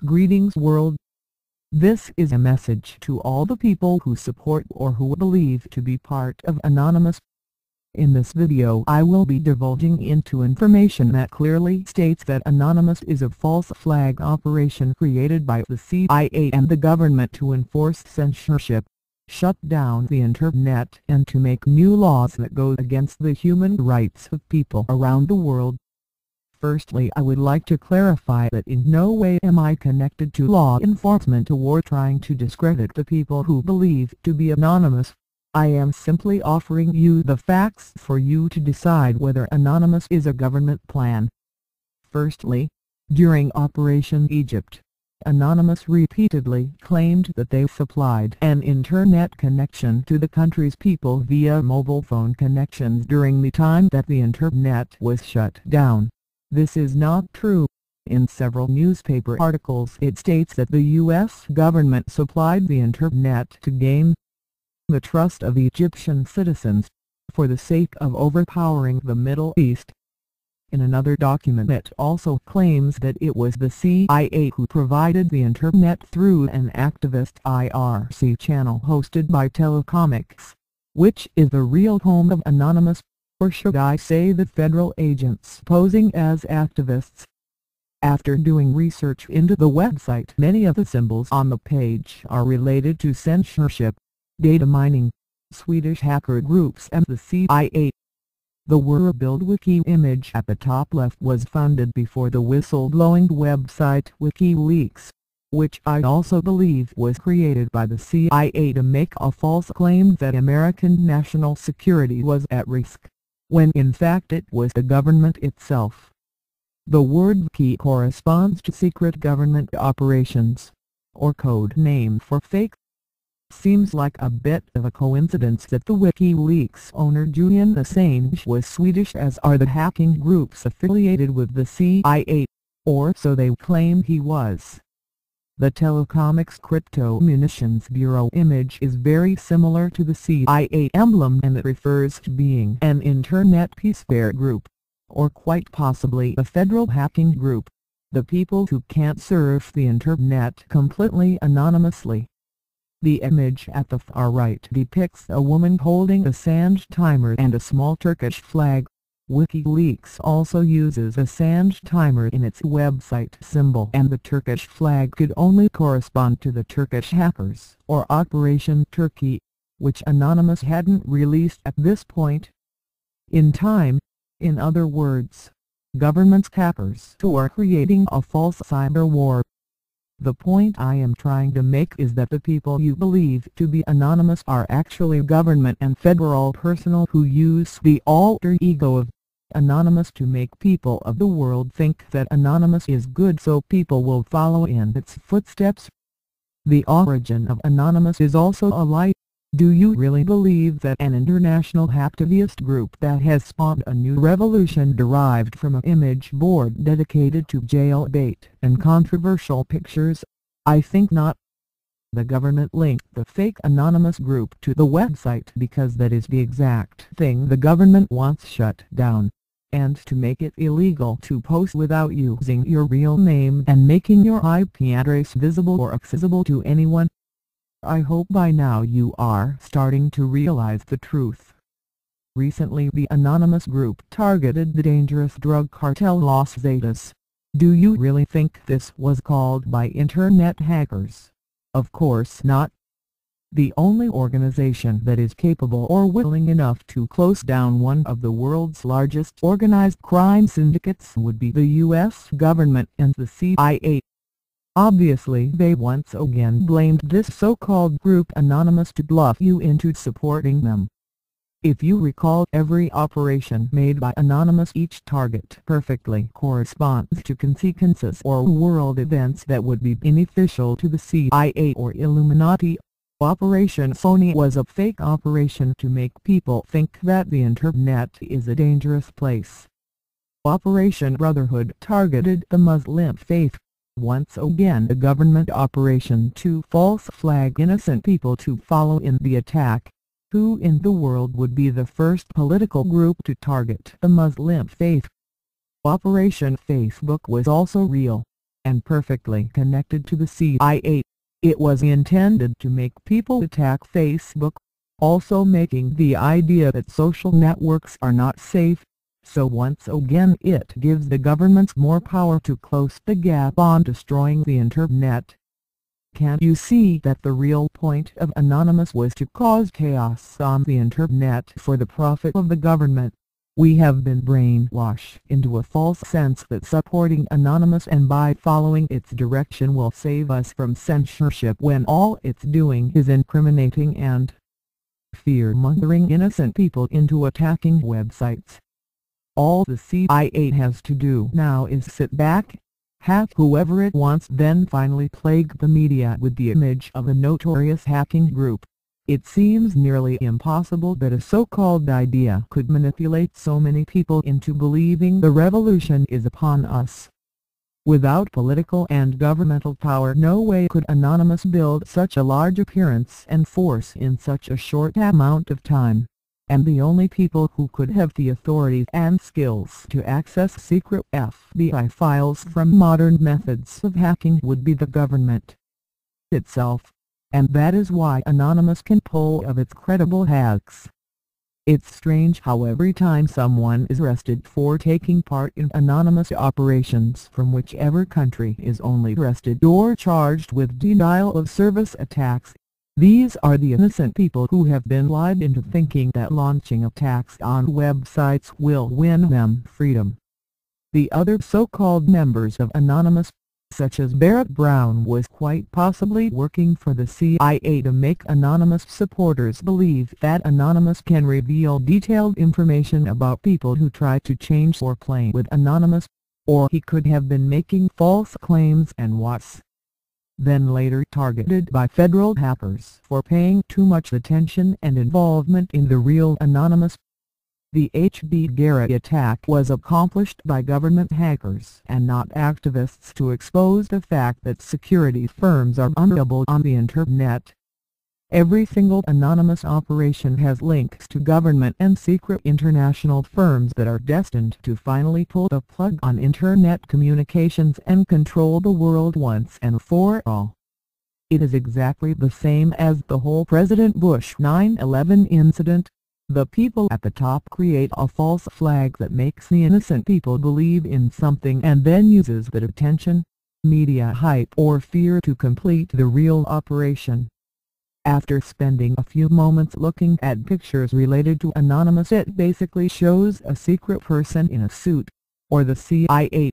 Greetings world. This is a message to all the people who support or who believe to be part of Anonymous. In this video I will be divulging into information that clearly states that Anonymous is a false flag operation created by the CIA and the government to enforce censorship, shut down the internet and to make new laws that go against the human rights of people around the world. Firstly, I would like to clarify that in no way am I connected to law enforcement or trying to discredit the people who believe to be anonymous. I am simply offering you the facts for you to decide whether Anonymous is a government plan. Firstly, during Operation Egypt, Anonymous repeatedly claimed that they supplied an internet connection to the country's people via mobile phone connections during the time that the internet was shut down. This is not true. In several newspaper articles it states that the U.S. government supplied the internet to gain the trust of Egyptian citizens, for the sake of overpowering the Middle East. In another document it also claims that it was the CIA who provided the internet through an activist IRC channel hosted by Telecomics, which is the real home of Anonymous. Or should I say the federal agents posing as activists. After doing research into the website, many of the symbols on the page are related to censorship, data mining, Swedish hacker groups and the CIA. The WordBuild wiki image at the top left was funded before the whistleblowing website WikiLeaks, which I also believe was created by the CIA to make a false claim that American national security was at risk, when in fact it was the government itself. The word wiki corresponds to secret government operations, or code name for fake. Seems like a bit of a coincidence that the WikiLeaks owner Julian Assange was Swedish, as are the hacking groups affiliated with the CIA, or so they claim he was. The Telecomics Crypto Munitions Bureau image is very similar to the CIA emblem, and it refers to being an Internet peacekeeper group, or quite possibly a federal hacking group, the people who can't surf the Internet completely anonymously. The image at the far right depicts a woman holding a Assange timer and a small Turkish flag. WikiLeaks also uses Assange timer in its website symbol, and the Turkish flag could only correspond to the Turkish hackers or Operation Turkey, which Anonymous hadn't released at this point in time. In other words, government's hackers who are creating a false cyber war. The point I am trying to make is that the people you believe to be anonymous are actually government and federal personnel who use the alter ego of Anonymous to make people of the world think that Anonymous is good, so people will follow in its footsteps. The origin of Anonymous is also a lie. Do you really believe that an international hacktivist group that has spawned a new revolution derived from an image board dedicated to jailbait and controversial pictures? I think not. The government linked the fake Anonymous group to the website because that is the exact thing the government wants shut down, and to make it illegal to post without using your real name and making your IP address visible or accessible to anyone. I hope by now you are starting to realize the truth. Recently the Anonymous group targeted the dangerous drug cartel Los Zetas. Do you really think this was called by internet hackers? Of course not. The only organization that is capable or willing enough to close down one of the world's largest organized crime syndicates would be the US government and the CIA. Obviously they once again blamed this so-called group Anonymous to bluff you into supporting them. If you recall, every operation made by Anonymous, each target perfectly corresponds to consequences or world events that would be beneficial to the CIA or Illuminati. Operation Sony was a fake operation to make people think that the internet is a dangerous place. Operation Brotherhood targeted the Muslim faith. Once again a government operation to false flag innocent people to follow in the attack. Who in the world would be the first political group to target the Muslim faith? Operation Facebook was also real. and perfectly connected to the CIA. It was intended to make people attack Facebook, also making the idea that social networks are not safe. So once again it gives the governments more power to close the gap on destroying the Internet. Can't you see that the real point of Anonymous was to cause chaos on the Internet for the profit of the government? We have been brainwashed into a false sense that supporting Anonymous and by following its direction will save us from censorship when all it's doing is incriminating and fear-mongering innocent people into attacking websites. All the CIA has to do now is sit back, hack whoever it wants, then finally plague the media with the image of a notorious hacking group. It seems nearly impossible that a so-called idea could manipulate so many people into believing the revolution is upon us. Without political and governmental power, no way could Anonymous build such a large appearance and force in such a short amount of time. And the only people who could have the authority and skills to access secret FBI files from modern methods of hacking would be the government itself. And that is why Anonymous can pull off its credible hacks. It's strange how every time someone is arrested for taking part in anonymous operations from whichever country is only arrested or charged with denial of service attacks, these are the innocent people who have been lied into thinking that launching attacks on websites will win them freedom. The other so-called members of Anonymous, such as Barrett Brown, was quite possibly working for the CIA to make Anonymous supporters believe that Anonymous can reveal detailed information about people who try to change or play with Anonymous, or he could have been making false claims and was then later targeted by federal hackers for paying too much attention and involvement in the real Anonymous. The H.B. Garrett attack was accomplished by government hackers and not activists to expose the fact that security firms are unreliable on the Internet. Every single Anonymous operation has links to government and secret international firms that are destined to finally pull the plug on Internet communications and control the world once and for all. It is exactly the same as the whole President Bush 9/11 incident. The people at the top create a false flag that makes the innocent people believe in something and then uses that attention, media hype or fear to complete the real operation. After spending a few moments looking at pictures related to Anonymous, it basically shows a secret person in a suit, or the CIA.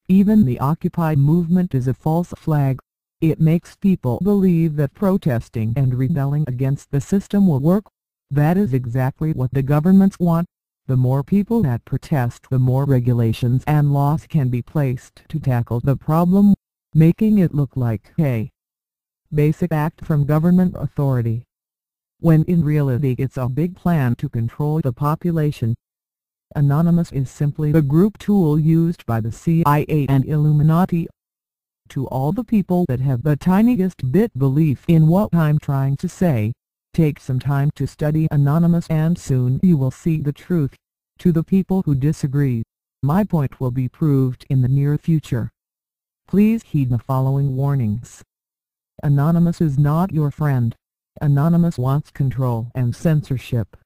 Even the Occupy movement is a false flag. It makes people believe that protesting and rebelling against the system will work. That is exactly what the governments want. The more people that protest, the more regulations and laws can be placed to tackle the problem, making it look like a basic act from government authority, when in reality it's a big plan to control the population. Anonymous is simply the group tool used by the CIA and Illuminati. To all the people that have the tiniest bit belief in what I'm trying to say, take some time to study Anonymous and soon you will see the truth. To the people who disagree, my point will be proved in the near future. Please heed the following warnings. Anonymous is not your friend. Anonymous wants control and censorship.